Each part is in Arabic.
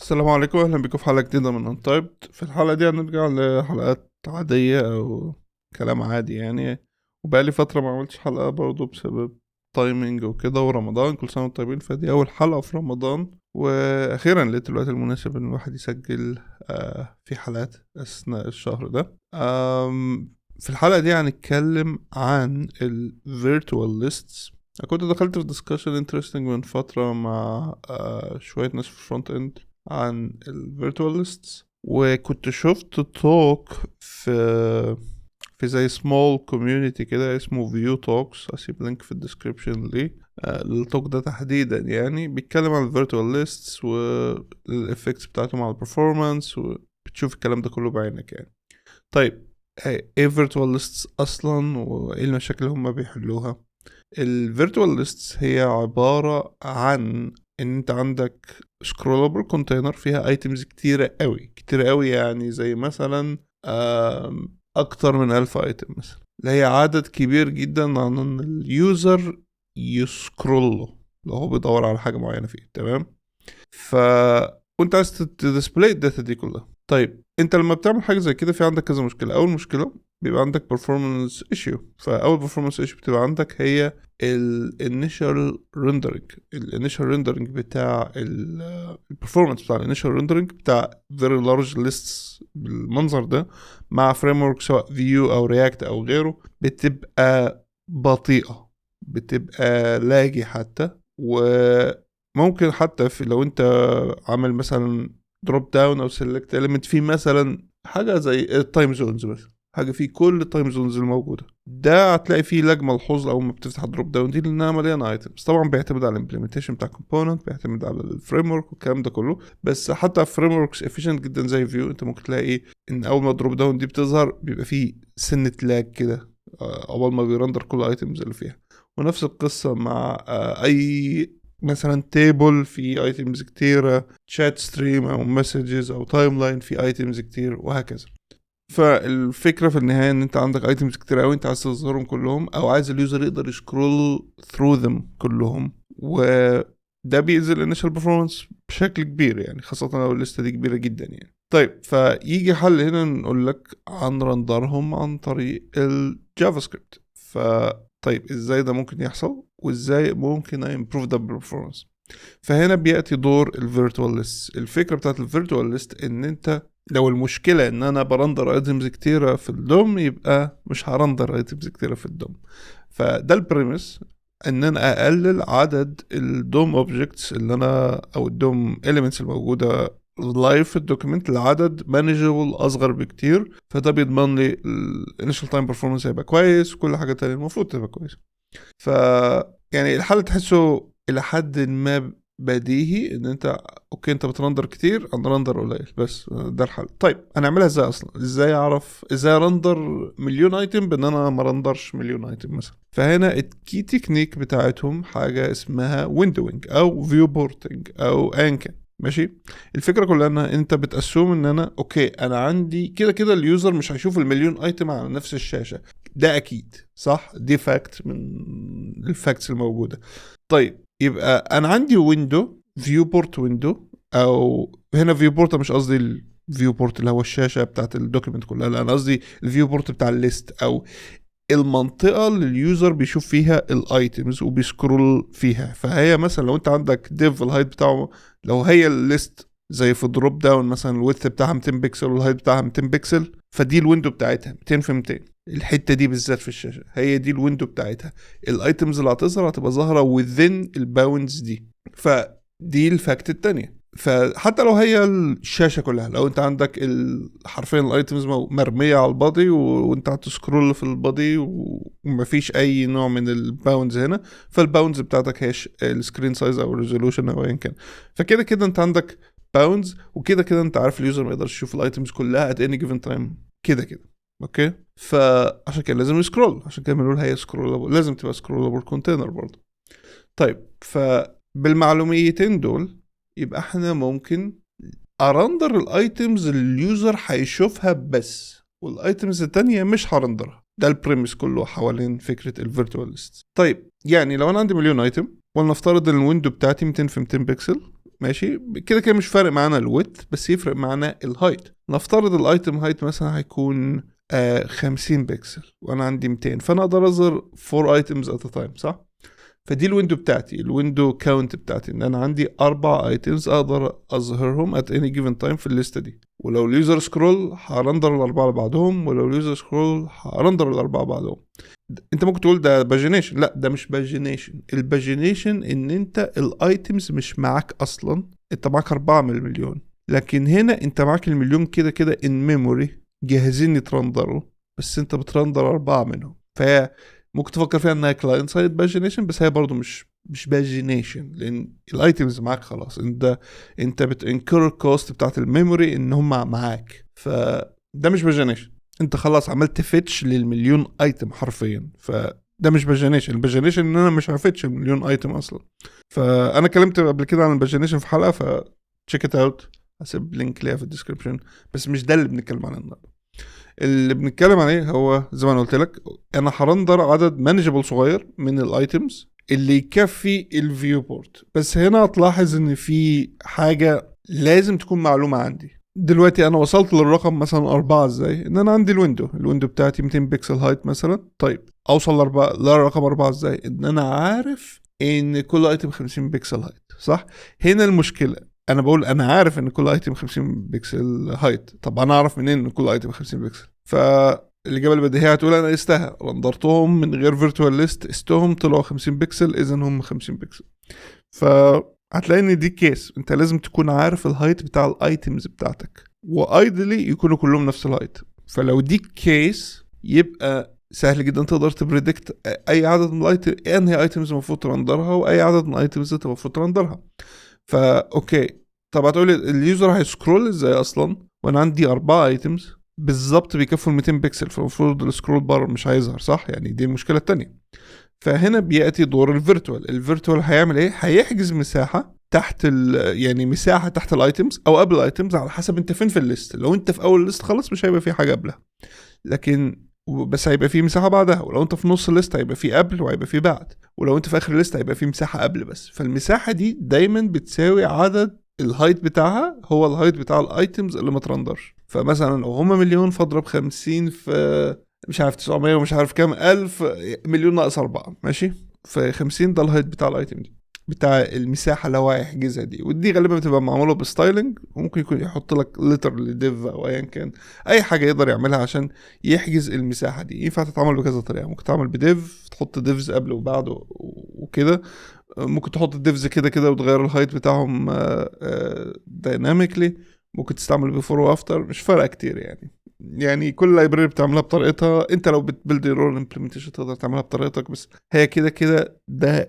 السلام عليكم، اهلا بكم في حلقه جديده من انتايبد. في الحلقه دي هنرجع لحلقات عاديه او كلام عادي يعني. وبقالي فتره ما عملتش حلقه برضو بسبب تايمينج وكده ورمضان. كل سنه وانتم طيبين. فدي اول حلقه في رمضان، واخيرا لقيت الوقت المناسب ان الواحد يسجل في حلقات اثناء الشهر ده. في الحلقه دي هنتكلم عن ال virtual lists. أنا كنت دخلت في discussion interesting من فترة مع شوية ناس في فرونت اند عن ال virtualists، وكنت شفت توك في زي small community كده اسمه view talks. هسيب لينك في الديسكريبشن ليه التوك ده تحديدا. يعني بيتكلم عن ال virtualists والإفكتس بتاعتهم على البرفورمانس، وبتشوف الكلام ده كله بعينك يعني. طيب ايه virtualists اصلا وايه المشاكل اللي هم بيحلوها؟ ال virtualists هي عبارة عن ان انت عندك scrollable container فيها items كتيرة قوي يعني زي مثلا اكتر من 1000 item مثلا، اللي هي عدد كبير جدا عن ان اليوزر يسكرول لو هو بيدور على حاجة معينة فيه. تمام. ف وانت عايز تديسبلاي الداتا دي كلها. طيب انت لما بتعمل حاجة زي كده في عندك كذا مشكلة. اول مشكلة بيبقى عندك performance issue. فاول performance issue بتبقى عندك هي الانيشال rendering بتاع البرفورمانس بتاع الانيشال rendering بتاع very large lists بالمنظر ده مع framework سواء Vue او React او غيره بتبقى بطيئة، بتبقى لاجي حتى. وممكن حتى في لو انت عامل مثلا دروب داون او سيلكت element في مثلا حاجة زي التايم زونز مثلا، حاجه فيه كل التايم زونز الموجوده، ده هتلاقي فيه لاج ملحوظ اول ما بتفتح دروب داون دي لانها مليانه ايتمز. طبعا بيعتمد على الامبلمنتيشن بتاع كومبوننت، بيعتمد على الفريم ورك والكلام ده كله. بس حتى فريم وركس افيشنت جدا زي فيو انت ممكن تلاقي ان اول ما دروب داون دي بتظهر بيبقى فيه سنه لاج كده اول ما بيرندر كل الايتمز اللي فيها. ونفس القصه مع اي مثلا تيبل في ايتمز كتيره، شات ستريم او مسجز او تايم لاين في ايتمز كتير وهكذا. فالفكره في النهايه ان انت عندك ايتمز كتير قوي انت عايز تظهرهم كلهم او عايز اليوزر يقدر يسكرول ثرو ذم كلهم، وده بيأذي الانيشال برفورمانس بشكل كبير يعني، خاصه لو الليسته دي كبيره جدا يعني. طيب فيجي حل هنا نقول لك عن رندرهم عن طريق الجافا سكريبت. فطيب ازاي ده ممكن يحصل وازاي ممكن امبروف ده بالبرفورمانس؟ فهنا بياتي دور الفيرتوال ليست. الفكره بتاعت الفيرتوال ليست ان انت لو المشكلة ان انا برندر ايتمز كتيرة في الدوم يبقى مش هرندر ايتمز كتيرة في الدوم. فده البريمس، ان انا اقلل عدد الدوم اوبجكتس اللي انا او الدوم اليمنتس الموجودة لايف في الدوكيمنت لعدد مانجبل اصغر بكتير. فده بيضمن لي الانيشال تايم برفورمانس هيبقى كويس وكل حاجة تانية المفروض تبقى كويسة. ف يعني الحل تحسه الى حد ما بديهي، ان انت اوكي انت بترندر كتير انا رندر قليل بس ده الحل. طيب هنعملها ازاي اصلا؟ ازاي اعرف ازاي رندر مليون ايتم بان انا ما رندرش مليون ايتم مثلا؟ فهنا الكي تكنيك بتاعتهم حاجه اسمها ويندوينج او فيو بورتنج او ايا كان. ماشي. الفكره كلها ان انت بتاسوم ان انا اوكي انا عندي كده كده اليوزر مش هيشوف المليون ايتم على نفس الشاشه. ده اكيد صح، دي فاكت من الفاكتس الموجوده. طيب يبقى انا عندي ويندو فيو بورت ويندو، او هنا فيو بورت مش قصدي الفيو بورت اللي هو الشاشه بتاعت الدوكيمنت كلها، لا انا قصدي الفيو بورت بتاع الليست او المنطقه اللي اليوزر بيشوف فيها الايتمز وبيسكرول فيها. فهي مثلا لو انت عندك ديف الهايت بتاعه، لو هي الليست زي في الدروب داون مثلا الويدث بتاعها 200 بكسل والهايت بتاعها 200 بكسل، فدي الويندو بتاعتها 200 في 200. الحته دي بالذات في الشاشه هي دي الويندو بتاعتها. الايتمز اللي هتظهر هتبقى ظاهره within الباوندز دي. فدي الفاكت التانية. فحتى لو هي الشاشه كلها، لو انت عندك حرفيا الايتمز مرميه على البادي وانت هتسكرول في البادي ومفيش اي نوع من الباوندز هنا، فالباوندز بتاعتك هي السكرين سايز او الريزولوشن او ايا كان. فكده كده انت عندك باوندز، وكده كده انت عارف اليوزر ما يقدرش يشوف الايتمز كلها at any given time كده كده. اوكي. فعشان كده لازم يسكرول، عشان كده بنقول هي سكرولابل، لازم تبقى سكرولابل كونتينر برضه. طيب فبالمعلوميتين دول يبقى احنا ممكن ارندر الايتمز اللي اليوزر هيشوفها بس، والايتمز التانية مش هرندرها. ده البريمس كله حوالين فكرة الفيرتوال ليست. طيب يعني لو انا عندي مليون ايتم ولنفترض ان الويندو بتاعتي 200 في 200 بكسل، ماشي كده كده مش فارق معانا الويت، بس يفرق معانا الهايت. نفترض الايتم هايت مثلا هيكون 50 بكسل وانا عندي 200، فانا اقدر اظهر 4 ايتمز ات تايم، صح؟ فدي الويندو بتاعتي، الويندو كاونت بتاعتي، ان انا عندي 4 ايتمز اقدر اظهرهم at any given time في الليسته دي. ولو اليوزر سكرول هرندر الاربعه اللي بعدهم، ولو اليوزر سكرول هرندر الاربعه بعدهم. انت ممكن تقول ده باجينيشن، لا ده مش باجينيشن. الباجينيشن ان انت الايتمز مش معاك اصلا، انت معاك 4 من المليون، لكن هنا انت معاك المليون كده كده ان ميموري جاهزين يترندروا، بس انت بترندر 4 منهم. فهي ممكن تفكر فيها انها كلاينت سايد باجينيشن، بس هي برضو مش باجينيشن، لان الايتمز معاك خلاص. انت بتنكر الكوست بتاعت الميموري ان هم معاك، فده مش باجينيشن. انت خلاص عملت فيتش للمليون ايتم حرفيا، فده مش باجينيشن. الباجينيشن ان انا مش هفتش المليون ايتم اصلا. فانا كلمت قبل كده عن الباجينيشن في حلقه، فتشيك ات اوت، هسيب لينك ليها في الديسكربشن، بس مش ده اللي بنتكلم عنه النهارده. اللي بنتكلم عليه هو زي ما انا قلت لك، انا هرندر عدد مانجبل صغير من الايتمز اللي يكفي الفيو بورت. بس هنا هتلاحظ ان في حاجه لازم تكون معلومه عندي. دلوقتي انا وصلت للرقم مثلا 4 ازاي؟ ان انا عندي الويندو بتاعتي 200 بكسل هايت مثلا. طيب اوصل لرقم 4 ازاي؟ ان انا عارف ان كل ايتم 50 بكسل هايت، صح؟ هنا المشكله، انا بقول انا عارف ان كل ايتم 50 بكسل هايت. طب انا اعرف منين ان كل ايتم 50 بكسل؟ فالاجابه البديهيه هتقول انا قستها، رندرتهم من غير فيرتوال ليست، قستهم طلعوا 50 بكسل، اذا هم 50 بكسل. فهتلاقي ان دي كيس انت لازم تكون عارف الهايت بتاع الايتمز بتاعتك، وايدلي يكونوا كلهم نفس الهايت. فلو دي كيس يبقى سهل جدا تقدر تبريدكت اي عدد من الايتم، انهي ايتمز المفروض ترندرها واي عدد من الايتمز انت المفروض ترندرها. فا اوكي، طب هتقولي اليوزر هيسكرول ازاي اصلا وانا عندي 4 ايتمز بالظبط بيكفوا 200 بكسل؟ فالمفروض السكرول بار مش هيظهر، صح؟ يعني دي المشكله التانية. فهنا بياتي دور الفيرتوال هيعمل ايه؟ هيحجز مساحه تحت يعني مساحه تحت الايتمز او قبل الايتمز، على حسب انت فين في الليست. لو انت في اول الليست خلاص مش هيبقى في حاجه قبلها، لكن بس هيبقى في مساحه بعدها. ولو انت في نص الليست هيبقى في قبل وهيبقى في بعد، ولو انت في اخر الليست هيبقى في مساحه قبل بس. فالمساحه دي دايما بتساوي عدد الهايت بتاعها، هو الهايت بتاع الايتمز اللي ما ترندرش. فمثلا لو هما مليون فاضرب 50 في مش عارف 900 ومش عارف كام الف، مليون ناقص 4، ماشي؟ في 50 ده الهايت بتاع الايتم دي، بتاع المساحه اللي هو هيحجزها دي. ودي غالبا بتبقى معموله بستايلنج، وممكن يكون يحط لك لتر لديف او ايا كان، اي حاجه يقدر يعملها عشان يحجز المساحه دي. ينفع تتعمل بكذا طريقه، ممكن تعمل بديف، تحط ديفز قبل وبعد وكده. ممكن تحط الديفز كده كده وتغير الهايت بتاعهم دايناميكلي. ممكن تستعمل بيفور وافتر، مش فارقه كتير يعني كل لايبراري بتعملها بطريقتها. انت لو بتبلد رول امبلمنتيشن تقدر تعملها بطريقتك، بس هي كده كده ده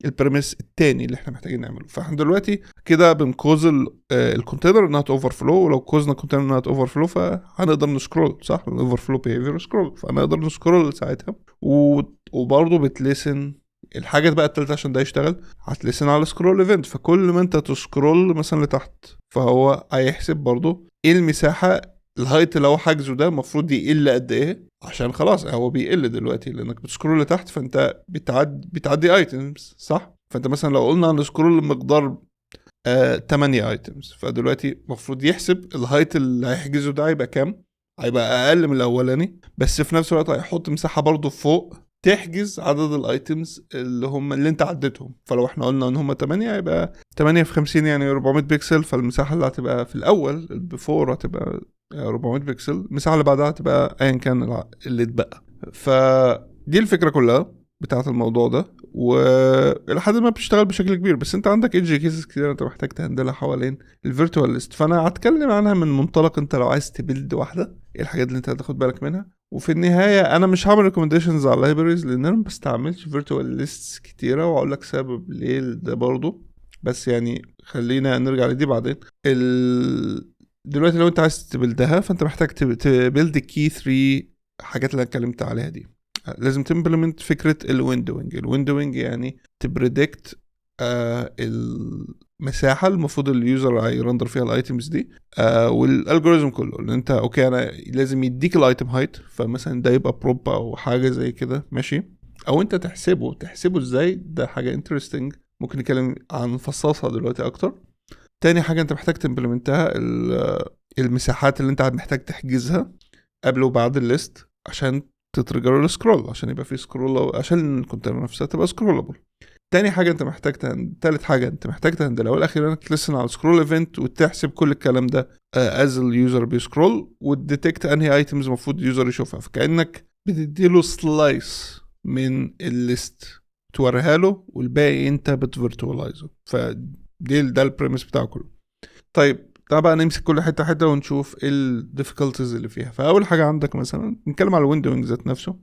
البريميس التاني اللي احنا محتاجين نعمله. فاحنا دلوقتي كده بنكوز الكونتينر انها اوفر فلو، ولو كوزنا الكونتينر انها اوفر فلو فهنقدر نسكرول، صح؟ الاوفر فلو بيهيفير سكرول، فهنقدر نسكرول ساعتها. وبرضه بتلسن الحاجة بقى التالتة عشان ده يشتغل، هتلسن على سكرول ايفنت. فكل ما انت تسكرول مثلا لتحت فهو هيحسب برضه ايه المساحة، الهايت اللي هو حاجزه ده المفروض يقل قد ايه، عشان خلاص هو بيقل دلوقتي لانك بتسكرول لتحت، فانت بتعدي ايتمز، صح؟ فانت مثلا لو قلنا هنسكرول لمقدار 8 ايتمز، فدلوقتي المفروض يحسب الهايت اللي هيحجزه ده هيبقى كام، هيبقى اقل من الاولاني، بس في نفس الوقت هيحط مساحه برضو فوق تحجز عدد الايتمز اللي انت عديتهم. فلو احنا قلنا ان هم 8 هيبقى 8 في 50 يعني 400 بكسل، فالمساحه اللي هتبقى في الاول البيفور هتبقى 400 بكسل، المساحه اللي بعدها هتبقى ايا كان اللي اتبقى. فدي الفكره كلها بتاعت الموضوع ده، والى حد ما بتشتغل بشكل كبير. بس انت عندك ايدج كيسز كتير انت محتاج تهندلها حوالين الفيرتوال ليست. فانا هتكلم عنها من منطلق انت لو عايز تبيلد واحده ايه الحاجات اللي انت هتاخد بالك منها. وفي النهايه انا مش هعمل ريكومنديشنز على اللايبريز لان انا ما بستعملش فيرتوال ليستس كتيره، واقول لك سبب ليه ده برضو، بس يعني خلينا نرجع لدي بعدين. دلوقتي لو انت عايز تبلدها فانت محتاج تبلد كي 3 حاجات اللي انا اتكلمت عليها دي. لازم تمبلمنت فكرة الويندوينج يعني تبريدكت المساحة المفروض اليوزر هيرندر فيها الايتمز دي، والالجوريزم كله. لان انت اوكي انا لازم يديك الايتم هايت، فمثلا ده يبقى بروب او حاجة زي كده، ماشي؟ او انت تحسبه ازاي، ده حاجة انترستنج ممكن نتكلم عن نفصصها دلوقتي اكتر. تاني حاجة انت محتاج تمبلمنتها المساحات اللي انت محتاج تحجزها قبل وبعد الليست عشان تترجر السكرول، عشان يبقى في سكرول، عشان الكونتينر نفسها تبقى سكرولابل. تاني حاجة انت محتاج تالت حاجة انت محتاج تهندلها والاخير انك تلسن على السكرول ايفنت وتحسب كل الكلام ده از اليوزر بيسكرول، وتديتكت انهي ايتمز المفروض اليوزر يشوفها، فكأنك بتديله سلايس من الليست توريها له والباقي انت بتفيرتواليزه. ده البريمس بتاعه كله. طيب طبعا نمسك كل حته حته ونشوف ايه الديفيكولتيز اللي فيها. فاول حاجه عندك مثلا نتكلم على الويندوينج ذات نفسه.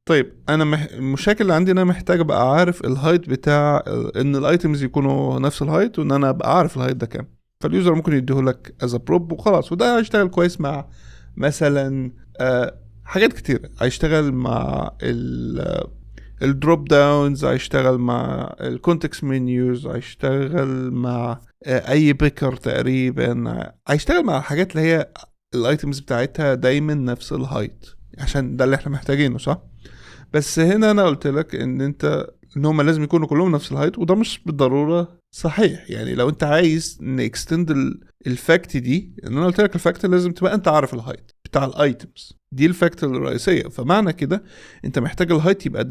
طيب انا المشاكل اللي عندي ان انا محتاج ابقى عارف الهايت بتاع ان الايتمز يكونوا نفس الهايت، وان انا ابقى عارف الهايت ده كام. فاليوزر ممكن يديهولك از بروب وخلاص، وده هيشتغل كويس مع مثلا حاجات كتير. هيشتغل مع الدروب داونز، هيشتغل مع الكونتكست منيوز، هيشتغل مع اي بيكر تقريبا، هيشتغل مع الحاجات اللي هي الايتمز بتاعتها دايما نفس الهايت، عشان ده اللي احنا محتاجينه صح. بس هنا انا قلت لك ان هم لازم يكونوا كلهم نفس الهايت، وده مش بالضروره صحيح. يعني لو انت عايز نكستند الفاكت دي، ان انا قلت لك الفاكت لازم تبقى انت عارف الهايت بتاع الايتمز دي، الفاكت الرئيسيه. فمعنى كده انت محتاج الهايت يبقى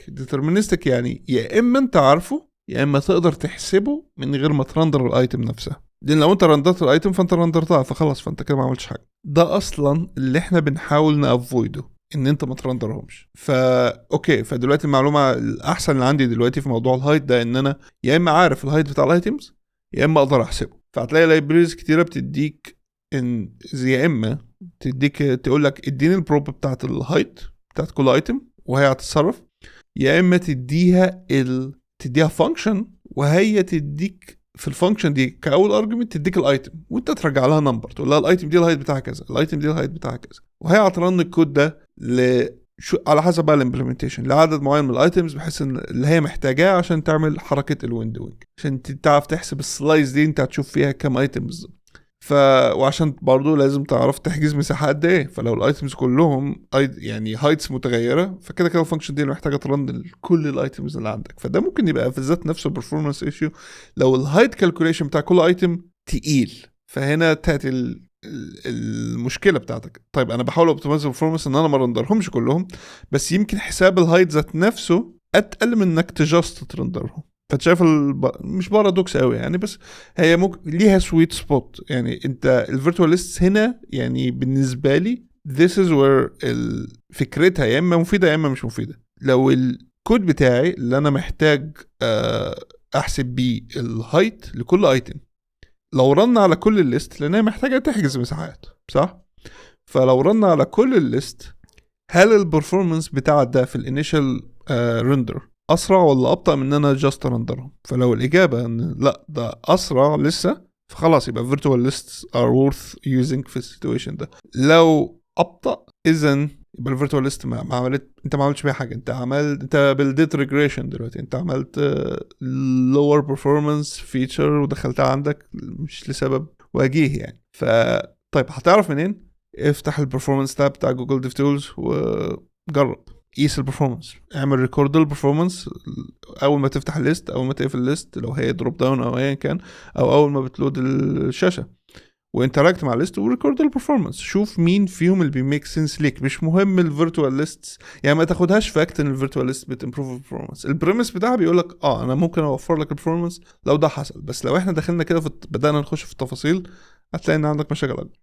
ديترمينستك يعني يا اما انت عارفه يا اما تقدر تحسبه من غير ما ترندر الايتم نفسها. لان لو انت رندرت الايتم فانت رندرتها فخلاص، فانت كده ما عملتش حاجه. ده اصلا اللي احنا بنحاول نافويده، ان انت ما ترندرهمش. اوكي، فدلوقتي المعلومه الاحسن اللي عندي دلوقتي في موضوع الهايت ده ان انا يا اما عارف الهايت بتاع الايتمز يا اما اقدر احسبه. فهتلاقي لايبريز كتيره بتديك ان يا اما تديك تقول لك اديني البروب بتاعت الهايت بتاعت كل ايتم وهي هتتصرف، يا اما تديها فانكشن وهي تديك في الفانكشن دي كاول ارجمنت تديك الايتم وانت ترجع لها نمبر، تقول لها الايتم دي الهايت بتاعها كذا، الايتم دي الهايت بتاعها كذا، وهي هترن الكود ده على حسب بقى الامبلمنتيشن لعدد معين من الايتمز، بحيث ان اللي هي محتاجاه عشان تعمل حركه الويندوينج، عشان تعرف تحسب السلايس دي انت هتشوف فيها كام ايتم بالظبط. وعشان برضو لازم تعرف تحجز مساحه قد ايه. فلو الايتمز كلهم يعني هايتس متغيره، فكده كده الفانكشن دي محتاجه ترن كل الايتمز اللي عندك. فده ممكن يبقى في ذات نفسه performance issue لو الهايت كالكوليشن بتاع كل ايتم تقيل. فهنا تاتي المشكله بتاعتك. طيب انا بحاول اوبتمايز البرفورمانس ان انا ما رندرهمش كلهم، بس يمكن حساب الهايت ذات نفسه اتقل من انك تجاست ترندرهم. فشايف مش بارادوكس قوي يعني، بس هي ممكن ليها سويت سبوت. يعني انت الفيرتوال ليست هنا يعني بالنسبه لي this is where فكرتها يا اما مفيده يا اما مش مفيده. لو الكود بتاعي اللي انا محتاج احسب بيه الهايت لكل ايتم لو رن على كل الليست، لانها محتاجه تحجز مساحات صح، فلو رن على كل الليست هل البرفورمانس بتاع ده في الانيشال رندر اسرع ولا ابطا من ان انا جاست رندرهم؟ فلو الاجابه ان لا ده اسرع لسه، فخلاص يبقى virtual lists are worth using في السيتويشن ده. لو ابطا اذا يبقى الفيرتوال ليست انت ما عملتش بيها حاجه. انت بالديت ريجريشن دلوقتي انت عملت lower performance feature ودخلتها عندك مش لسبب وجيه يعني. طيب هتعرف منين؟ افتح البرفورمانس تاب بتاع جوجل ديف تولز وجرب قيس البرفورمانس، اعمل ريكورد البرفورمانس اول ما تفتح الليست، اول ما تقفل الليست لو هي دروب داون او ايا كان، او اول ما بتلود الشاشه، وانتراكت مع الليست وريكورد البرفورمانس. شوف مين فيهم اللي بيميك سنس ليك. مش مهم الفيرتوال ليست يعني، ما تاخدهاش فاكت ان الفيرتوال ليست بتمبروف البرفورمانس. البريمس بتاعها بيقول لك انا ممكن اوفر لك البرفورمانس لو ده حصل، بس لو احنا دخلنا كده بدانا نخش في التفاصيل هتلاقي ان عندك مشاكل اكبر.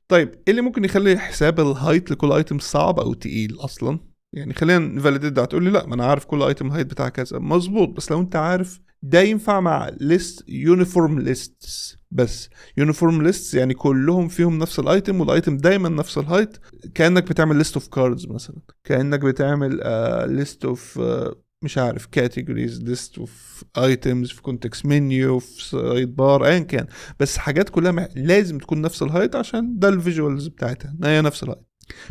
طيب ايه اللي ممكن يخلي حساب الهايت لكل ايتم صعب او تقيل اصلا؟ يعني خلينا نفاليديت ده. هتقول لي لا ما انا عارف كل ايتم الهايت بتاعها كذا، مظبوط، بس لو انت عارف ده ينفع مع ليست يونيفورم ليستس. بس يونيفورم ليستس يعني كلهم فيهم نفس الايتم والايتم دايما نفس الهايت، كانك بتعمل ليست اوف كاردز مثلا، كانك بتعمل ليست اوف مش عارف كاتيجوريز، ليست اوف ايتمز في كونتكست منيو في سايد بار ايا كان، بس حاجات كلها لازم تكون نفس الهايت عشان ده الفيجوالز بتاعتها ان هي نفس الهايت،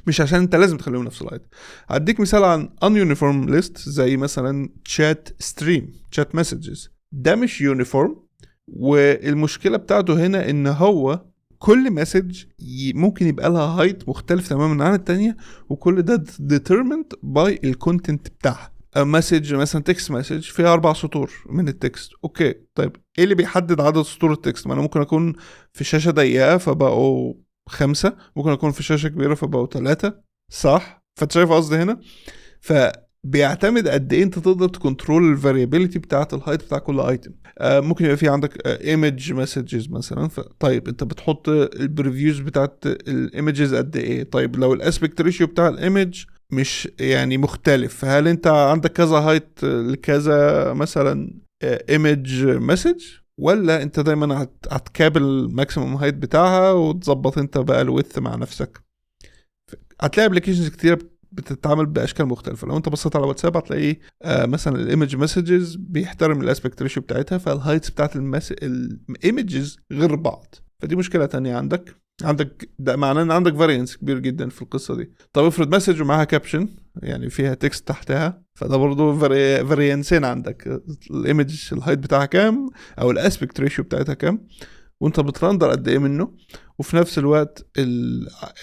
مش عشان انت لازم تخليهم نفس الهايت. هديك مثال عن ununiform list زي مثلا chat stream chat messages. ده مش يونيفورم، والمشكلة بتاعته هنا ان هو كل مسج ممكن يبقى لها هايت مختلف تماما عن التانية، وكل ده determined by الكونتنت بتاعها. مسج مثلا تكست مسج فيها 4 سطور من التكست. اوكي طيب ايه اللي بيحدد عدد سطور التكست؟ ما انا ممكن اكون في شاشة ضيقة فبقوا 5، ممكن اكون في شاشة كبيرة فبقوا 3، صح؟ فانت شايف قصدي هنا؟ فبيعتمد قد ايه انت تقدر تكنترول الفاريابيليتي بتاعه الهايت بتاع كل ايتم. ممكن يبقى في عندك ايمج مسجز مثلا، طيب انت بتحط البريفيوز بتاعه الايمجز قد ايه؟ طيب لو الاسبكت ريشيو بتاع الايمج مش يعني مختلف، هل انت عندك كذا هايت لكذا مثلا ايمج مسج، ولا انت دايما هتكابل الماكسيموم هايت بتاعها وتظبط انت بقى الويث مع نفسك؟ هتلاقي ابلكيشنز كتير بتتعامل باشكال مختلفه. لو انت بصيت على واتساب هتلاقيه مثلا الايمج مسجز بيحترم الاسبكت ريشيو بتاعتها، فالهايتس بتاعت الايمجز غير بعض، فدي مشكله تانية عندك ده معناه ان عندك فاريانس كبير جدا في القصه دي. طب افرض مسج ومعاها كابشن يعني فيها تكست تحتها، فده برضه فاريانسين عندك، الايمج الهايت بتاعها كام او الاسبكت ريشيو بتاعتها كام، وانت بترندر قد ايه منه، وفي نفس الوقت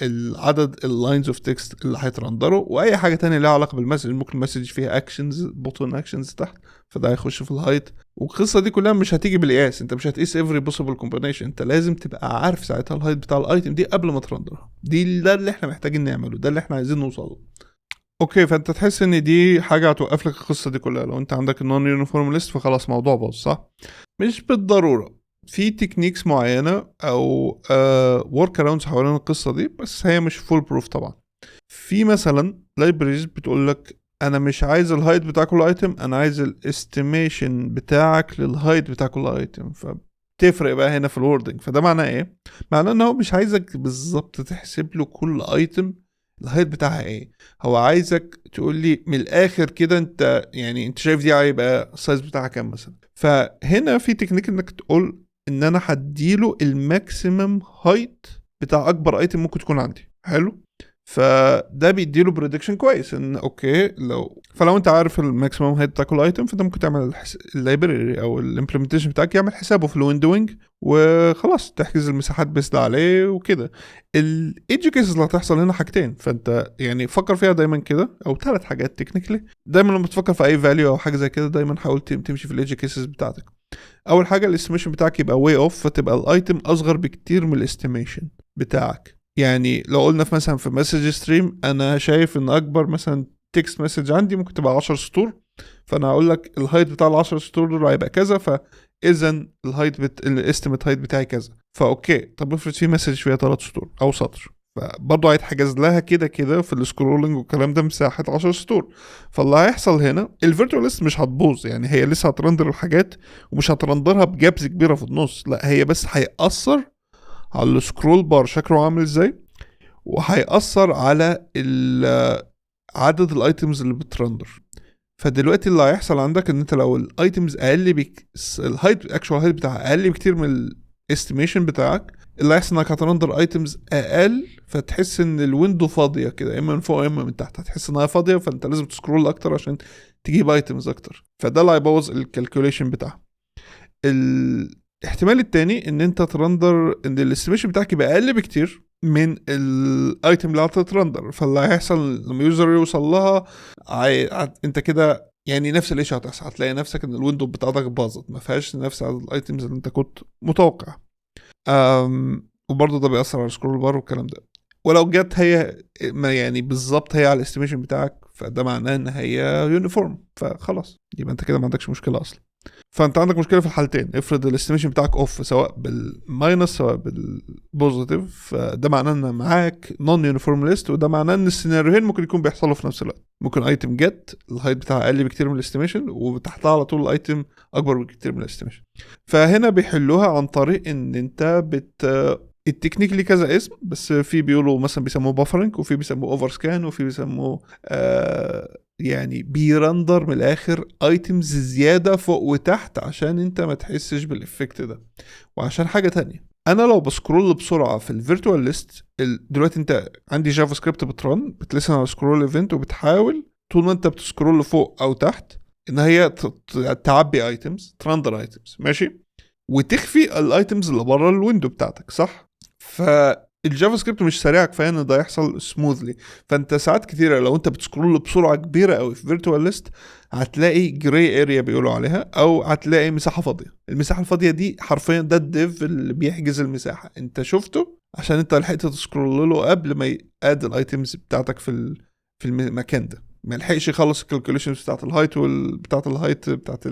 العدد اللاينز اوف تكست اللي هيترندروا، واي حاجه تانية لها علاقه بالمسج. ممكن المسج فيها اكشنز، بوتون اكشنز تحت، فده هيخش في الهايت. والقصه دي كلها مش هتيجي بالقياس، انت مش هتقيس every possible combination، انت لازم تبقى عارف ساعتها الهايت بتاع الايتم دي قبل ما ترندرها. ده اللي احنا محتاجين نعمله، ده اللي احنا عايزين نوصله. اوكي، فانت تحس ان دي حاجه هتوقف لك القصه دي كلها. لو انت عندك النون يونيفورم ليست فخلاص موضوع باظ، صح؟ مش بالضروره، في تكنيكس معينه او ورك اراوندز حوالين القصه دي، بس هي مش فول بروف طبعا. في مثلا لايبريز بتقول لك انا مش عايز الهايت بتاع كل ايتم، انا عايز الاستيميشن بتاعك للهايت بتاع كل ايتم. فتفرق بقى هنا في الوردنج. فده معناه ايه؟ معناه ان هو مش عايزك بالظبط تحسب له كل ايتم الهايت بتاعها ايه، هو عايزك تقول لي من الاخر كده انت يعني انت شايف دي هيبقى السايز بتاعها كام مثلا. فهنا في تكنيك انك تقول ان انا هديله الماكسيمم هايت بتاع اكبر ايتم ممكن تكون عندي. حلو، فده بيديله بريدكشن كويس ان اوكي فلو انت عارف الماكسيمم هايت بتاع كل ايتم، فانت ممكن تعمل اللايبراري او الامبلمنتيشن بتاعك يعمل حسابه في الويندوينج، وخلاص تحجز المساحات بس عليه وكده. الايدج كيسز اللي هتحصل هنا حاجتين، فانت يعني فكر فيها دايما كده، او 3 حاجات تكنيكلي. دايما لما تفكر في اي فاليو او حاجه زي كده، دايما حاول تمشي في الايدج كيسز بتاعتك. اول حاجه الاستيميشن بتاعك يبقى واي اوف، فتبقى الايتم اصغر بكتير من الاستيميشن بتاعك. يعني لو قلنا في مثلا في مسج ستريم انا شايف ان اكبر مثلا تكست مسج عندي ممكن تبقى 10 سطور، فانا هقول لك الهايت بتاع ال 10 سطور دول هيبقى كذا، فاذا الهايت الاستيميت هايت بتاعي كذا. فاوكي، طب افرض في مسج فيها 3 سطور او سطر، فبرضه هيتحجز لها كده كده في السكرولنج والكلام ده مساحه 10 سطور. فاللي هيحصل هنا الفيرتوال ليست مش هتبوظ، يعني هي لسه هترندر الحاجات ومش هترندرها بجابز كبيره في النص، لا هي بس هيأثر على السكرول بار شكله عامل ازاي، وهيأثر على عدد الايتمز اللي بترندر. فدلوقتي اللي هيحصل عندك ان انت لو الايتمز اقل الهايت اكشوال هايت بتاعها اقل بكتير من الاستيميشن بتاعك، اللي هيحصل انك هترندر ايتمز اقل، فتحس ان الويندو فاضيه كده، اما من فوق اما من تحت، هتحس انها فاضيه، فانت لازم تسكرول اكتر عشان تجيب ايتمز اكتر، فده اللي هيبوظ الكالكوليشن بتاعها. الاحتمال التاني ان انت ترندر ان الاستيميشن بتاعك يبقى اقل بكتير من الايتم اللي هتترندر، فاللي هيحصل لما يوزر يوصل لها انت كده يعني نفس الاشياء هتحصل، هتلاقي نفسك ان الويندو بتاعتك باظت، ما فيهاش نفس عدد الايتمز اللي انت كنت متوقع. وبرضه ده بيأثر على السكرول بار والكلام ده. ولو جت هي يعني بالظبط هي على الاستيميشن بتاعك، فده معناه ان هي يونيفورم، فخلاص يبقى انت كده ما عندكش مشكله اصلا. فانت عندك مشكله في الحالتين، افرض الاستيميشن بتاعك اوف سواء بالماينس سواء بالبوزيتيف، فده معناه ان معاك نون يونيفورم ليست، وده معناه ان السيناريوهين ممكن يكون بيحصلوا في نفس الوقت. ممكن ايتم جت الهايت بتاعها اقل بكتير من الاستيميشن، وتحتها على طول الايتم اكبر بكتير من الاستيميشن. فهنا بيحلوها عن طريق ان انت التكنيك ليه كذا اسم، بس في بيقولوا مثلا بيسموه بافرنج، وفي بيسموه اوفر سكان، وفي بيسموه يعني بيرندر من الاخر ايتمز زياده فوق وتحت عشان انت ما تحسش بالافكت ده. وعشان حاجه تانية، انا لو بسكرول بسرعه في الفيرتوال ليست، دلوقتي انت عندي جافا سكريبت بترن بتلسن على سكرول ايفنت، وبتحاول طول ما انت بتسكرول لفوق او تحت ان هي تعبي ايتمز، ترندر ايتمز، ماشي، وتخفي الايتمز اللي بره الويندو بتاعتك، صح؟ الجافا سكريبت مش سريع كفايه ان ده يحصل سموذلي. فانت ساعات كتيره لو انت بتسكرول بسرعه كبيره قوي في فيرتوال ليست هتلاقي جراي اريا بيقولوا عليها، او هتلاقي مساحه فاضيه. المساحه الفاضيه دي حرفيا ده الديف اللي بيحجز المساحه، انت شفته عشان انت لحقت تسكرول له قبل ما يقاد الايتمز بتاعتك في المكان ده، ما لحقش يخلص الكالكوليشنز بتاعت الهايت بتاعت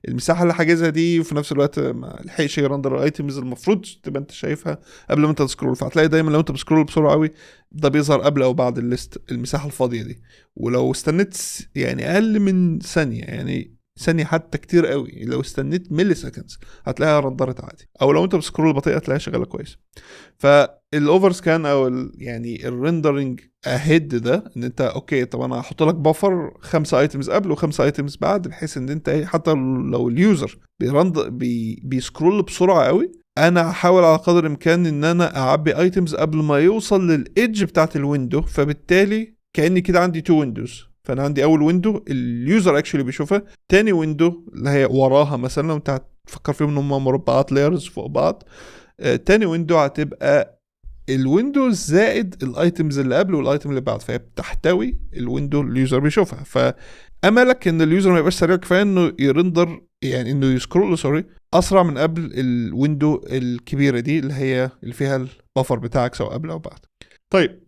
المساحه اللي حاجزها دي، وفي نفس الوقت ما لحقش يرندر الايتمز المفروض تبقى انت شايفها قبل ما انت تسكرول. فهتلاقي دايما لو انت بتسكرول بسرعه قوي ده بيظهر قبل او بعد الليست المساحه الفاضيه دي. ولو استنيت يعني اقل من ثانيه، يعني ثانيه حتى كتير قوي، لو استنيت ملي سكندز هتلاقيها رندرت عادي، او لو انت بتسكرول بطيئه هتلاقيها شغاله كويس. فالاوفر سكان او يعني الريندرنج اهيد ده ان انت اوكي طب انا هحط لك بفر 5 ايتمز قبل و5 ايتمز بعد، بحيث ان انت حتى لو اليوزر بيسكرول بسرعه قوي انا هحاول على قدر الامكان ان انا اعبي ايتمز قبل ما يوصل للايدج بتاعت الويندو. فبالتالي كاني كده عندي 2 ويندوز، فانا عندي اول ويندو اليوزر اكشولي بيشوفها، تاني ويندو اللي هي وراها مثلا لو انت هتفكر فيهم ان هم مربعات لايرز فوق بعض، تاني ويندو هتبقى الويندوز زائد الايتمز اللي قبل والايتم اللي بعد، فهي بتحتوي الويندو اللي اليوزر بيشوفها. فاملك ان اليوزر ما يبقاش سريع كفايه انه يرندر، يعني انه يسكرول اسرع من قبل الويندو الكبيره دي اللي هي اللي فيها البفر بتاعك سواء قبل او بعد. طيب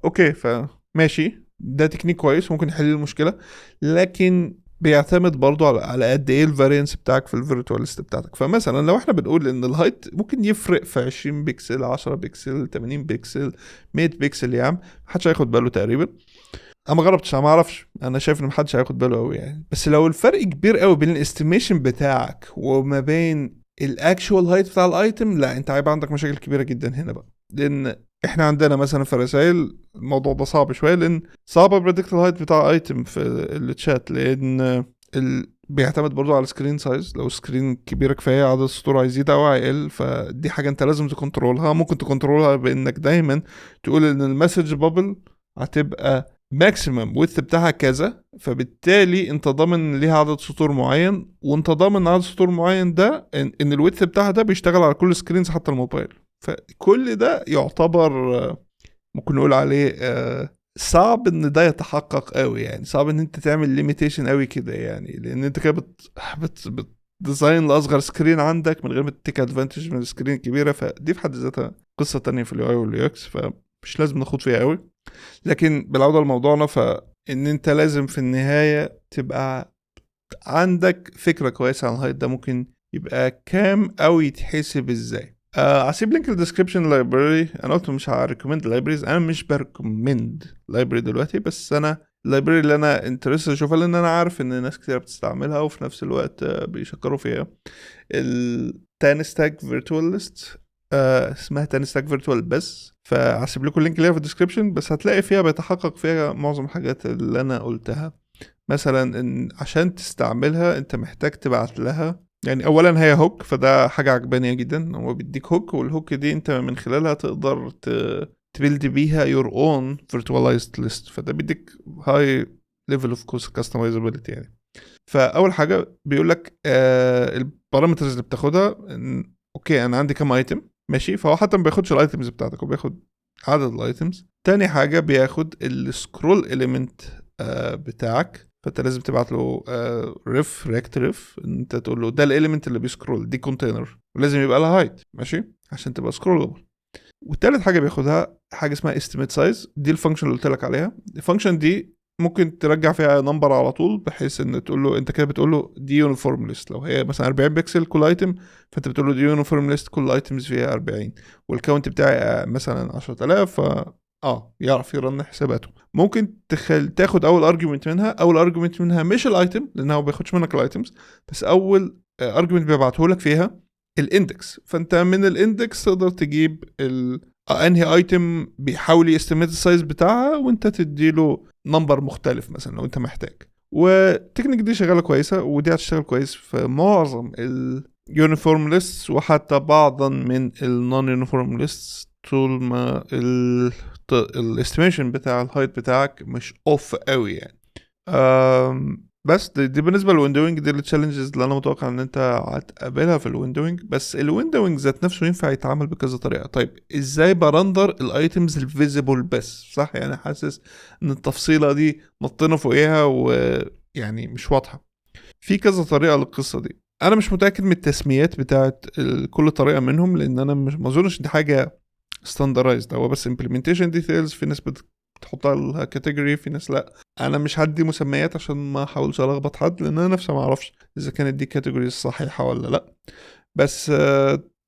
اوكي فماشي، ده تكنيك كويس ممكن يحل المشكله، لكن بيعتمد برضو على قد ايه الفاريانس بتاعك في الفيرتوال ليست بتاعتك. فمثلا لو احنا بنقول ان الهايت ممكن يفرق في 20 بكسل 10 بكسل 80 بكسل 100 بكسل، يا عم محدش هياخد باله تقريبا. انا ما جربتش، انا ما اعرفش، انا شايف ان محدش هياخد باله قوي يعني. بس لو الفرق كبير قوي بين الاستيميشن بتاعك وما بين الاكشوال هايت بتاع الايتم، لا انت هيبقى عندك مشاكل كبيره جدا هنا بقى. لان احنا عندنا مثلا في الرسائل الموضوع ده صعب شويه، لان صعب بريدكت الهايت بتاع ايتم في التشات، لان بيعتمد برضو على السكرين سايز. لو السكرين كبيره كفايه عدد السطور هيزيد او هيقل، فدي حاجه انت لازم تكنترولها. ممكن تكنترولها بانك دايما تقول ان المسج بابل هتبقى ماكسيمم ويدث بتاعها كذا، فبالتالي انت ضامن ليها عدد سطور معين، وانت ضامن عدد سطور معين ده ان الويدث بتاعها ده بيشتغل على كل السكرينز حتى الموبايل. فكل ده يعتبر ممكن نقول عليه صعب ان ده يتحقق قوي، يعني صعب ان انت تعمل ليميتيشن قوي كده، يعني لان انت كده ديزاين لاصغر سكرين عندك من غير ما تتيك ادفانتج من السكرين الكبيره. فدي في حد ذاتها قصه تانية في اليو اي واليو اكس، فمش لازم ناخد فيها قوي. لكن بالعوده لموضوعنا، فان انت لازم في النهايه تبقى عندك فكره كويسه عن الهايت ده ممكن يبقى كام او يتحسب ازاي. هسيب لينك الديسكريبشن لايبراري. انا قلت مش هريكومند لايبراريز، انا مش بريكومند لايبراري دلوقتي، بس انا اللايبراري اللي انا انترست اشوفها لان انا عارف ان ناس كتير بتستعملها وفي نفس الوقت بيشكروا فيها. التانستاك فيرتوال ليست، اسمها تانستاك فيرتوال بس، فهسيب لكم اللينك ليها في الديسكريبشن، بس هتلاقي فيها بيتحقق فيها معظم الحاجات اللي انا قلتها. مثلا ان عشان تستعملها انت محتاج تبعت لها، يعني اولا هي هوك، فده حاجه عجبانيه جدا، هو بيديك هوك، والهوك دي انت من خلالها تقدر تبيلد بيها your own virtualized list، فده بيديك high level of customizability يعني. فاول حاجه بيقول لك البارامترز اللي بتاخدها اوكي انا عندي كام ايتم ماشي، فهو حتى ما بياخدش الايتمز بتاعتك، هو بياخد عدد الايتمز. تاني حاجه بياخد السكرول اليمنت بتاعك، فانت لازم تبعت له ريف ريكت ريف، انت تقول له ده الاليمنت اللي بيسكرول، دي كونتينر ولازم يبقى لها هايت ماشي عشان تبقى سكرولبل. والتالت حاجه بياخدها حاجه اسمها استيميت سايز، دي الفانكشن اللي قلت لك عليها. الفانكشن دي ممكن ترجع فيها نمبر على طول، بحيث ان تقول له انت كده بتقول له دي يونيفورم ليست، لو هي مثلا 40 بكسل كل ايتم فانت بتقول له دي يونيفورم ليست كل ايتمز فيها 40، والكاونت بتاعي مثلا 10000 يعرف يرن حساباته. ممكن تاخد اول ارجيومنت منها، اول ارجيومنت منها مش الايتم لانه ما بياخدش منك الايتمز، بس اول ارجيومنت بيبعته لك فيها الاندكس، فانت من الاندكس تقدر تجيب انهي ايتم بيحاول يستميت السايز بتاعها، وانت تديله نمبر مختلف مثلا لو انت محتاج. والتكنيك دي شغاله كويسه، ودي هتشتغل كويس في معظم اليونيفورم ليست وحتى بعضا من النون يونيفورم ليست، طول ما الاستيميشن بتاع الهايت بتاعك مش اوف قوي يعني. بس دي بالنسبه للويندوينج، دي التشالنجز اللي انا متوقع ان انت هتقابلها في الويندوينج. بس الويندوينج ذات نفسه ينفع يتعامل بكذا طريقه. طيب ازاي برندر الايتمز الفيزيبل بس؟ صح، يعني حاسس ان التفصيله دي نطينا فوقيها ويعني مش واضحه. في كذا طريقه للقصه دي. انا مش متاكد من التسميات بتاعت كل طريقه منهم، لان انا مش ما اظنش دي حاجه ستاندرايزد، هو بس implementation details. في ناس بتحطها لها كاتيجوري، في ناس لا. انا مش هدي مسميات عشان ما احاولش الخبط حد، لان انا نفسي ما اعرفش اذا كانت دي كاتيجوري الصحيحه ولا لا. بس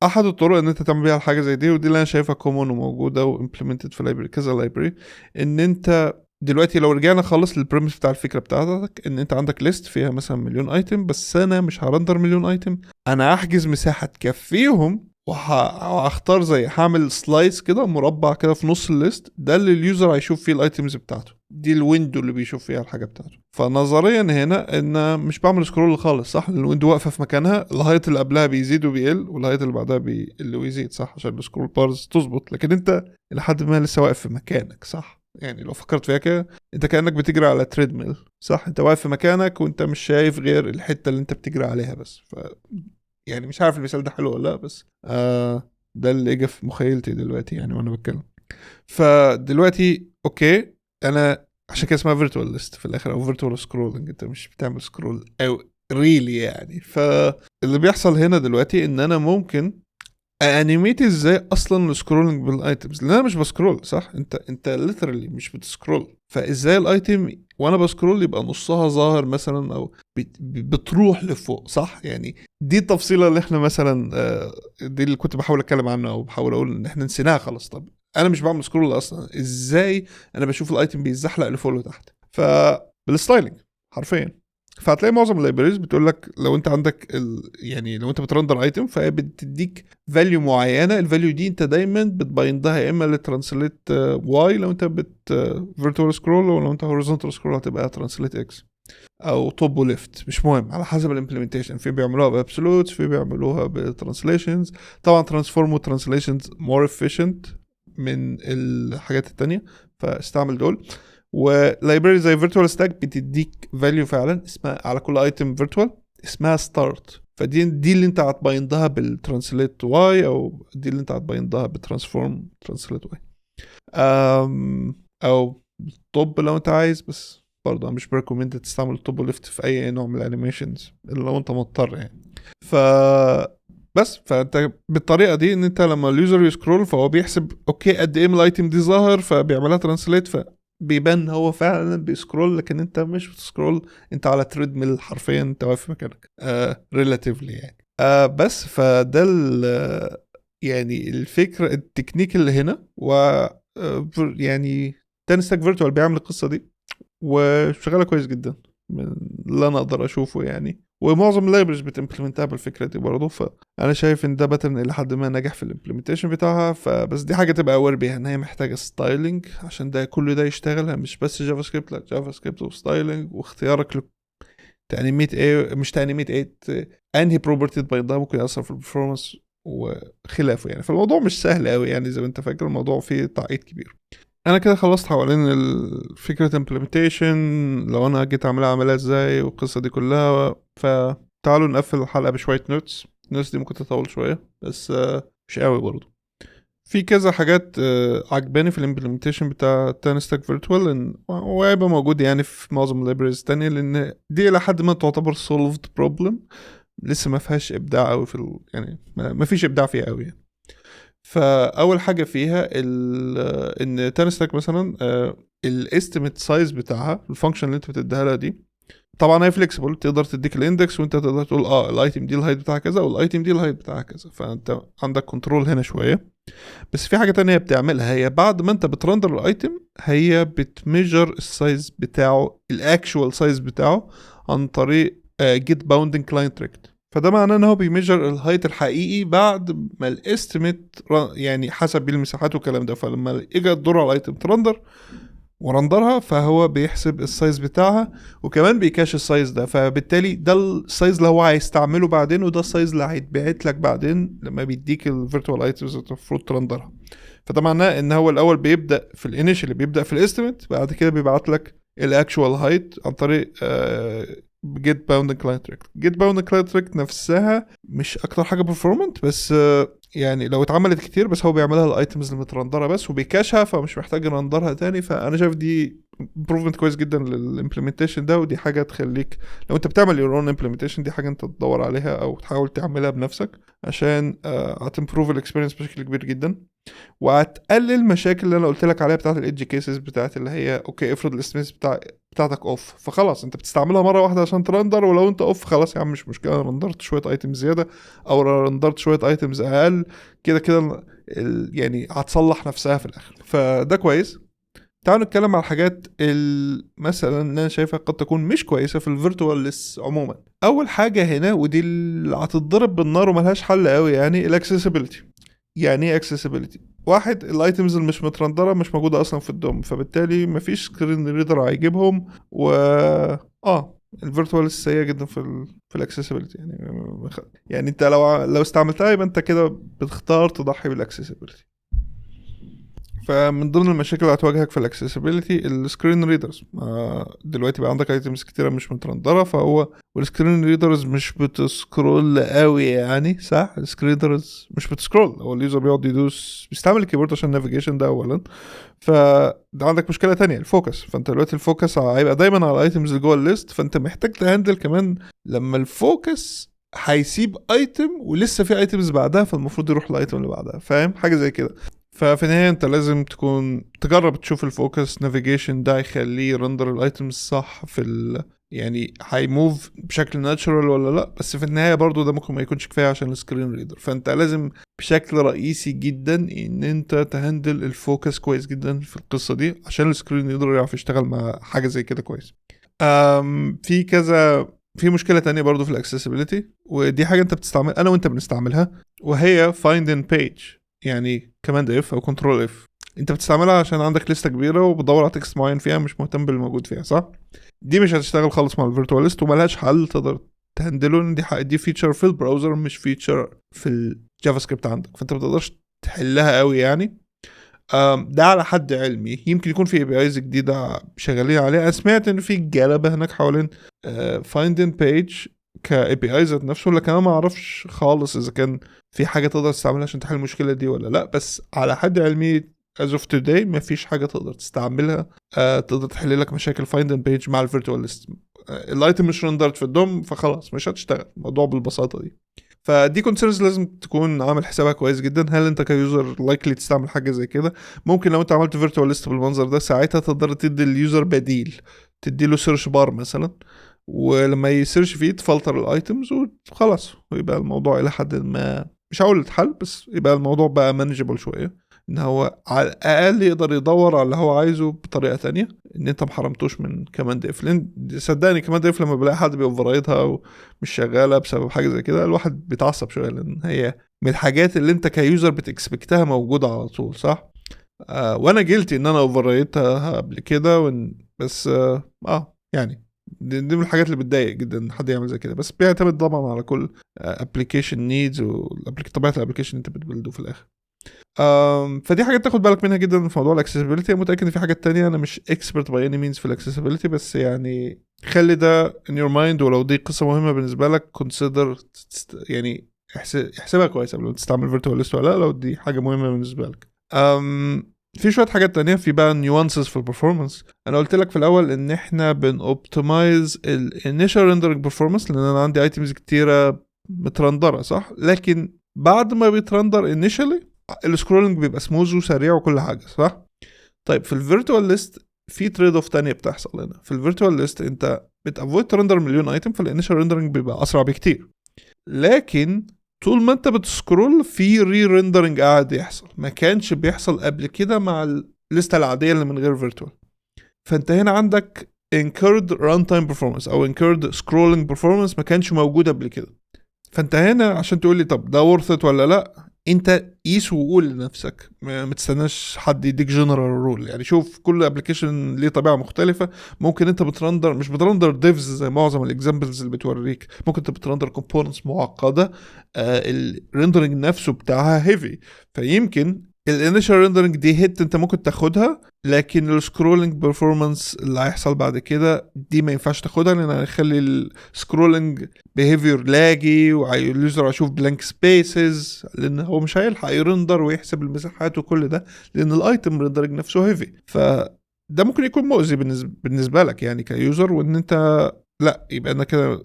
احد الطرق ان انت تعمل بيها حاجه زي دي، ودي اللي انا شايفها كومون وموجوده وامبلمنتد في لايبرري كذا لايبرري، ان انت دلوقتي لو رجعنا خالص للبريمس بتاع الفكره بتاعتك، ان انت عندك ليست فيها مثلا مليون ايتم، بس انا مش هرندر مليون ايتم، انا هحجز مساحه تكفيهم وهختار زي هعمل سلايس كده، مربع كده في نص الليست، ده اللي اليوزر هيشوف فيه الايتمز بتاعته، دي الويندو اللي بيشوف فيها الحاجه بتاعته. فنظريا هنا ان مش بعمل سكرول خالص، صح؟ الويندو واقفه في مكانها، الهايت اللي قبلها بيزيد وبيقل، والهايت اللي بعدها بيقل ويزيد، صح؟ عشان السكرول بارز تظبط. لكن انت لحد ما لسه واقف في مكانك، صح؟ يعني لو فكرت فيها كده، انت كانك بتجري على تريد ميل، صح؟ انت واقف في مكانك وانت مش شايف غير الحته اللي انت بتجري عليها بس. يعني مش عارف المثال ده حلو ولا لا، بس ده اللي اجى في مخيلتي دلوقتي يعني وانا بتكلم. فدلوقتي اوكي، انا عشان كده اسمها فيرتوال ليست في الاخر، او فيرتوال سكرولنج، انت مش بتعمل سكرول او ريلي يعني. فاللي بيحصل هنا دلوقتي ان انا ممكن انيميت ازاي اصلا السكرولنج بالايتمز، لان انا مش بسكرول، صح؟ انت ليترالي مش بتسكرول، فازاي الايتم وانا بسكرول يبقى نصها ظاهر مثلا، او بتروح لفوق، صح؟ يعني دي التفصيله اللي احنا مثلا دي اللي كنت بحاول اتكلم عنها، او بحاول اقول ان احنا نسيناها خلاص. طب انا مش بعمل سكرول اصلا، ازاي انا بشوف الايتم بيتزحلق لفوق لتحت؟ فبالستايلنج حرفيا. فهتلاقي معظم اللايبريز بتقول لك لو انت عندك يعني لو انت بترندر ايتم، فهي بتديك فاليو معينه، الفاليو دي انت دايما بتبايندها يا اما لترانسليت واي لو انت فيرتوال سكرول، ولو انت هوريزونتال سكرول هتبقى ترانسليت اكس، او توب وليفت، مش مهم، على حسب الامبلمنتيشن. في بيعملوها بابسولوتس، في بيعملوها بترانسليشنز. طبعا ترانسفورم وترانسليشنز مور افيشنت من الحاجات التانية، فاستعمل دول. ولايبراري زي فيرتوال ستاك بتديك فاليو فعلا اسمها على كل ايتم فيرتوال اسمها ستارت، فدي اللي انت هتبايندها بالترانسليت واي، او دي اللي انت هتبايندها بالترانسفورم ترانسليت واي، او طب لو انت عايز. بس برضه مش بريكومند تستعمل الطب وليفت في اي نوع من الانيميشنز الا لو انت مضطر يعني. ف بس فانت بالطريقه دي ان انت لما اليوزر يسكرول فهو بيحسب اوكي قد ايه من الايتم دي ظاهر، فبيعملها ترانسليت، فبيبان هو فعلا بيسكرول، لكن انت مش بتسكرول، انت على تريد ميل حرفيا، انت واقف في مكانك ريلاتيفلي يعني. بس فده يعني الفكره التكنيك اللي هنا. و يعني تاني ستاك فيرتوال بيعمل القصه دي وشغاله كويس جدا من اللي انا اقدر اشوفه يعني، ومعظم اللايبرز بتمبلمنتها بالفكره دي برضه. فانا شايف ان ده باترن الى حد ما ناجح في الامبلمنتيشن بتاعها. فبس دي حاجه تبقى اوير بيها ان هي محتاجه ستايلنج عشان ده كل ده يشتغل، مش بس جافا سكريبت، لا جافا سكريبت وستايلنج واختيارك تانيميت ايه مش تانيميت ايه، انهي بروبرتي تبيضها ممكن ياثر في البرفورمانس وخلافه يعني. فالموضوع مش سهل قوي يعني زي ما انت فاكر، الموضوع فيه تعقيد كبير. انا كده خلصت حوالين الفكرة امبلمنتيشن، لو انا جيت اعملها ازاي والقصة دي كلها. فتعالوا نقفل الحلقة بشوية نوتس. النوتس دي ممكن تطول شوية بس مش قوي برضو. في كذا حاجات عجباني في الامبلمنتيشن بتاع تاني ستاك فيرتوال، وهيبقى موجود يعني في معظم اللايبريز التانية، لان دي الى حد ما تعتبر solved problem، لسه ما فيهاش ابداع قوي في يعني ما فيش ابداع فيها قوي يعني. فاول حاجه فيها ان تانستاك مثلا الاستيميت سايز بتاعها، الفانكشن اللي انت بتديها لها دي طبعا هي فليكسبل، تقدر تديك الاندكس وانت تقدر تقول الايتم دي الهايت بتاعها كذا والايتم دي الهايت بتاعها كذا، فانت عندك كنترول هنا شويه. بس في حاجه تانية بتعملها، هي بعد ما انت بترندر الايتم هي بتميجر السايز بتاعه، الاكشوال سايز بتاعه، عن طريق جيت باوندنج كلاينت ريكت. فده معناه ان هو بيميجر الهايت الحقيقي بعد ما الاستيميت يعني حسب المساحات والكلام ده. فلما اجى الدور على الايتم ترندر ورندرها، فهو بيحسب السايز بتاعها وكمان بيكاش السايز ده، فبالتالي ده السايز اللي هو هيستعمله بعدين، وده السايز اللي هيتبعت لك بعدين لما بيديك الفيرتوال ايتمز المفروض ترندرها. فده معناه ان هو الاول بيبدا في الانيشال، بيبدا في الاستيميت، بعد كده بيبعت لك الاكشوال هايت عن طريق جيت باوند كلاينت ريكت. جيت باوند كلاينت ريكت نفسها مش اكتر حاجه performant، بس يعني لو اتعملت كتير، بس هو بيعملها الايتمز المترندره بس وبيكاشها، فمش محتاج نرندرها تاني. فانا شايف دي improvement كويس جدا للامبلمنتيشن ده، ودي حاجه تخليك لو انت بتعمل your own implementation دي حاجه انت تدور عليها او تحاول تعملها بنفسك، عشان هتمبروف الاكسبيرينس بشكل كبير جدا، وهتقلل مشاكل اللي انا قلت لك عليها بتاعه الايدج كيسز بتاعه اللي هي اوكي افرض الاستيميتس بتاعتك اوف، فخلاص انت بتستعملها مره واحده عشان ترندر، ولو انت اوف خلاص يا عم مش مشكله، انا رندرت شويه ايتمز زياده او رندرت شويه ايتمز اقل، كده كده يعني هتصلح نفسها في الاخر. فده كويس. تعالوا نتكلم على الحاجات مثلا اللي انا شايفها قد تكون مش كويسه في الفيرتوال ليس عموما. اول حاجه هنا ودي اللي هتتضرب بالنار وملهاش حل قوي، يعني الاكسسبيلتي. يعني ايه اكسسبيلتي؟ واحد، الايتمز اللي مش مترندره مش موجوده اصلا في الدوم، فبالتالي مفيش سكرين ريدر هيجيبهم، و الفيرتوال سيئه جدا في الاكسسبيلتي. يعني انت لو استعملتها يبقى انت كده بتختار تضحي بالاكسسبيلتي. فمن ضمن المشاكل اللي هتواجهك في الاكسسبيلتي السكرين ريدرز. دلوقتي بقى عندك ايتمز كتيره مش مترندره، فهو والسكرين ريدرز مش بتسكرول قوي، يعني صح، السكرين ريدرز مش بتسكرول، هو اليوزر بيقعد يدوس، بيستعمل الكيبورد عشان النافيجيشن ده اولا. فده عندك مشكله تانية الفوكس. فانت دلوقتي الفوكس هيبقى دايما على الايتمز اللي جوه الليست، فانت محتاج تهندل كمان لما الفوكس هيسيب ايتم ولسه في ايتمز بعدها، فالمفروض يروح الايتم اللي بعدها، فاهم حاجه زي كده. ففي النهاية انت لازم تجرب تشوف الفوكس نافيجيشن ده يخليه رندر الايتمز صح يعني هيموف بشكل ناتشورال ولا لا، بس في النهاية برضو ده ممكن ما يكونش كفاية عشان السكرين ريدر. فانت لازم بشكل رئيسي جدا ان انت تهندل الفوكس كويس جدا في القصة دي، عشان السكرين ريدر يعرف يشتغل مع حاجة زي كده كويس. في مشكلة تانية برضو في الاكسسبيليتي، ودي حاجة انت بتستعمل انا وانت بنستعملها، وهي find in page. يعني كماند اف او كنترول اف، انت بتستعملها عشان عندك لستة كبيرة وبتدور على تكست معين فيها، مش مهتم بالموجود فيها، صح؟ دي مش هتشتغل خالص مع الفيرتوال ليست وملهاش حل تقدر تهندله، دي فيتشر في البراوزر مش فيتشر في الجافا سكريبت عندك، فانت ما تقدرش تحلها قوي يعني. ده على حد علمي، يمكن يكون في اي ايز جديده شغالين عليها. انا سمعت ان في جلبه هناك حوالين فايند ان بيج كاي بي اي ذات نفسه، لكن انا ما اعرفش خالص اذا كان في حاجه تقدر تستعملها عشان تحل المشكله دي ولا لا. بس على حد علمي as of today ما فيش حاجه تقدر تستعملها تقدر تحل لك مشاكل فايند ان بيج مع الفيرتوال ليست. الايتم مش رندرت في الدوم فخلاص مش هتشتغل الموضوع بالبساطه دي. فدي كونسيرنز لازم تكون عامل حسابها كويس جدا. هل انت كيوزر لايكلي تستعمل حاجه زي كده؟ ممكن لو انت عملت فيرتوال ليست بالمنظر ده ساعتها تقدر تدي اليوزر بديل، تدي له سيرش بار مثلا، ولما يسيرش فيه تفلتر الايتمز وخلاص، ويبقى الموضوع الى حد ما مش هقول اتحل، بس يبقى الموضوع بقى مانجبل شويه، ان هو على الاقل يقدر يدور على اللي هو عايزه بطريقه تانية، ان انت محرمتوش من كماند اف. لان صدقني كماند اف لما بلاقي حد بيوفرايدها ومش شغاله بسبب حاجه زي كده الواحد بيتعصب شويه، لان هي من الحاجات اللي انت كيوزر بتكسبكتها موجوده على طول، صح؟ وانا جلتي ان انا اوفرايدها قبل كده بس يعني دي من الحاجات اللي بتضايق جدا حد يعمل زي كده، بس بيعتمد طبعا على كل ابلكيشن نيدز وطبيعه الابلكيشن انت بتبلده في الاخر. فدي حاجات تاخد بالك منها جدا في موضوع الاكسسبيلتي. متاكد ان في حاجات تانية، انا مش اكسبرت باي اني مينز في الاكسسبيلتي، بس يعني خلي ده in your mind، ولو دي قصه مهمه بالنسبه لك consider يعني احسبها كويس قبل ما تستعمل فيرتوال ليست ولا لا، لو دي حاجه مهمه بالنسبه لك. في شويه حاجات تانية، في بقى نيوانسز في البرفورمانس. انا قلت لك في الاول ان احنا بنوبتمايز الانيشال ريندرنج برفورمانس، لان انا عندي ايتمز كتيره مترندره، صح؟ لكن بعد ما بيترندر انيشالي السكرولنج بيبقى سموز وسريع وكل حاجه، صح؟ طيب في الفيرتوال ليست في تريد اوف تانية بتحصل هنا. في الفيرتوال ليست انت بتافويد ترندر مليون ايتم، فالانيشال ريندرنج بيبقى اسرع بكتير، لكن طول ما انت بتسكرول في ري ريندرنج قاعد يحصل، ما كانش بيحصل قبل كده مع الليسته العاديه اللي من غير فيرتوال. فانت هنا عندك incurred runtime performance او incurred scrolling performance ما كانش موجود قبل كده. فانت هنا عشان تقول لي طب ده worth it ولا لا، انت قيس وقول لنفسك، ما تستناش حد يديك جنرال رول. يعني شوف كل ابلكيشن ليه طبيعه مختلفه. ممكن انت مش بترندر ديفز زي معظم الاكزامبلز اللي بتوريك، ممكن انت بترندر كومبوننتس معقده الريندرنج نفسه بتاعها هيفي، فيمكن الانيشال ريندرنج دي هيت انت ممكن تاخدها، لكن السكرولنج بيرفورمانس اللي هيحصل بعد كده دي ما ينفعش تاخدها، لان هيخلي السكرولنج بيهيفير لاجي، واليوزر هيشوف بلانك سبيسز، لان هو مش هيلحق يرندر ويحسب المساحات وكل ده، لان الايتم ريندرنج نفسه هيفي. فده ممكن يكون مؤذي بالنسبه لك يعني كيوزر، وان انت لا يبقى انا كده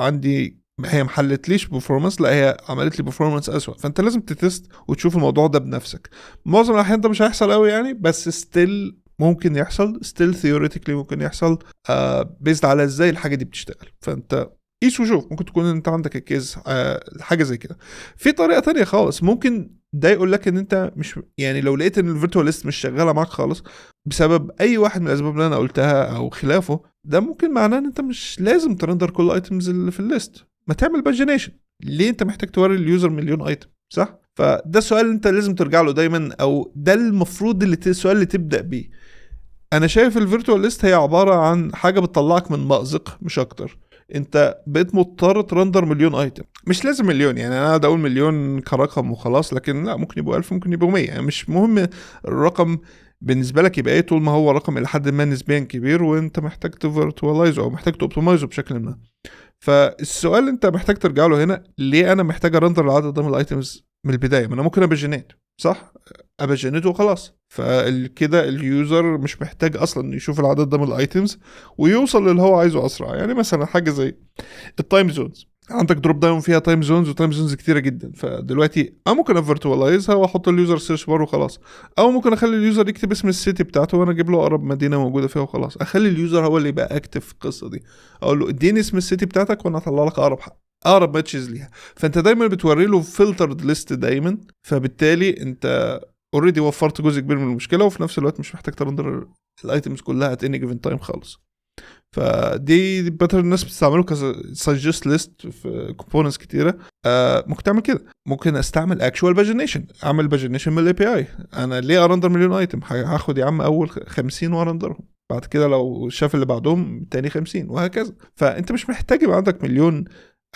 عندي هي محلتليش برفورمانس، لا هي عملت لي برفورمانس اسوأ. فانت لازم تتست وتشوف الموضوع ده بنفسك. معظم الاحيان ده مش هيحصل قوي يعني، بس ستيل ممكن يحصل، ستيل ثيوريتيكلي ممكن يحصل بيزد على ازاي الحاجه دي بتشتغل. فانت قيس وشوف، ممكن تكون انت عندك الكيس حاجه زي كده. في طريقه تانية خالص، ممكن ده يقول لك ان انت مش يعني لو لقيت ان الفيرتوال ليست مش شغاله معاك خالص بسبب اي واحد من الاسباب اللي انا قلتها او خلافه، ده ممكن معناه ان انت مش لازم ترندر كل الايتمز اللي في الليست. ما تعمل باجينيشن، ليه انت محتاج توري اليوزر مليون ايتم؟ صح؟ فده السؤال اللي انت لازم ترجع له دايما، او ده المفروض السؤال اللي تبدا بيه. انا شايف الفيرتوال ليست هي عباره عن حاجه بتطلعك من مأزق مش اكتر. انت بقيت مضطر ترندر مليون ايتم، مش لازم مليون يعني، انا قاعد اقول مليون كرقم وخلاص، لكن لا، ممكن يبقوا 1000، ممكن يبقوا 100، يعني مش مهم الرقم بالنسبه لك يبقى ايه، طول ما هو رقم الى حد ما نسبيا كبير وانت محتاج تفيرتواليزه او محتاج توبتمايزه بشكل ما. فالسؤال اللي انت محتاج ترجع له هنا، ليه انا محتاج ارندر العدد ده من الايتمز من البدايه؟ ما انا ممكن اباجينيت، صح؟ اباجينيت وخلاص. فكده اليوزر مش محتاج اصلا يشوف العدد ده من الايتمز ويوصل للي هو عايزه اسرع. يعني مثلا حاجه زي التايم زونز، عندك دروب داون فيها تايم زونز، وتايم زونز كتيره جدا. فدلوقتي انا ممكن افيرتواليزها واحط اليوزر سيرش بار وخلاص، او ممكن اخلي اليوزر يكتب اسم السيتي بتاعته وانا اجيب له اقرب مدينه موجوده فيها وخلاص. اخلي اليوزر هو اللي يبقى اكتف في القصه دي، اقول له اديني اسم السيتي بتاعتك وانا هطلع لك اقرب ماتشز ليها. فانت دايما بتوري له فلترد ليست دايما، فبالتالي انت اوريدي وفرت جزء كبير من المشكله، وفي نفس الوقت مش محتاج ترندر الايتمز كلها ات اني جيفن تايم خالص. فدي باترن الناس بتستعمله كسجست ليست في كومبوننتس كتيره. ممكن تعمل كده، ممكن استعمل اكشوال باجينيشن، اعمل باجينيشن من الاي بي اي. انا ليه ارندر مليون ايتم؟ هاخد يا عم اول 50 وارندرهم، بعد كده لو شاف اللي بعدهم تاني 50 وهكذا. فانت مش محتاج يبقى عندك مليون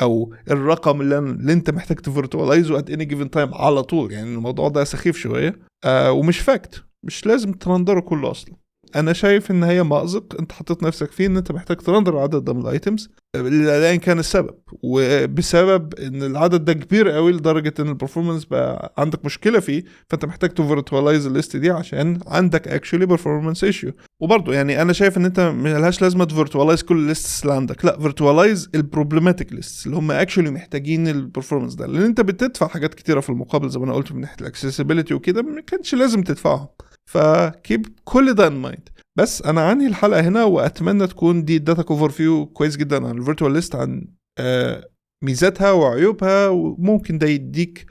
او الرقم اللي انت محتاج تفيرتواليزه ات اني جيفن تايم على طول. يعني الموضوع ده سخيف شويه ومش فاكت، مش لازم ترندره كله اصلا. انا شايف ان هي مأزق انت حطيت نفسك فيه، ان انت محتاج ترندر عدد ده من الايتمز لان كان السبب، وبسبب ان العدد ده كبير قوي لدرجه ان البرفورمانس بقى عندك مشكله فيه، فانت محتاج تفيرتواليز الليست دي عشان عندك اكشولي برفورمانس ايشيو. وبرضه يعني انا شايف ان انت ملهاش لازمه تفيرتواليز كل الليستس اللي عندك، لا فيرتواليز البروبلماتيك ليست اللي هم اكشولي محتاجين البرفورمانس ده، لان انت بتدفع حاجات كتيره في المقابل زي ما انا قلت من ناحيه الاكسسبيليتي وكده، ما كانش لازم تدفعهم. فكيب كل ده ان مايند. بس انا عني الحلقه هنا، واتمنى تكون دي ادتك اوفر فيو كويس جدا عن الفيرتوال ليست، عن ميزاتها وعيوبها، وممكن ده يديك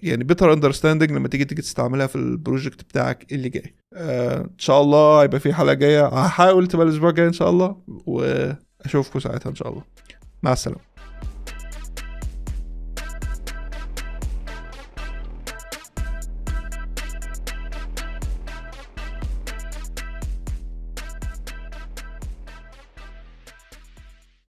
يعني بيتر اندرستاندنج لما تيجي تستعملها في البروجكت بتاعك اللي جاي. ان شاء الله هيبقى في حلقه جايه، هحاول تبقى الاسبوع الجاي ان شاء الله، واشوفكم ساعتها ان شاء الله. مع السلامه.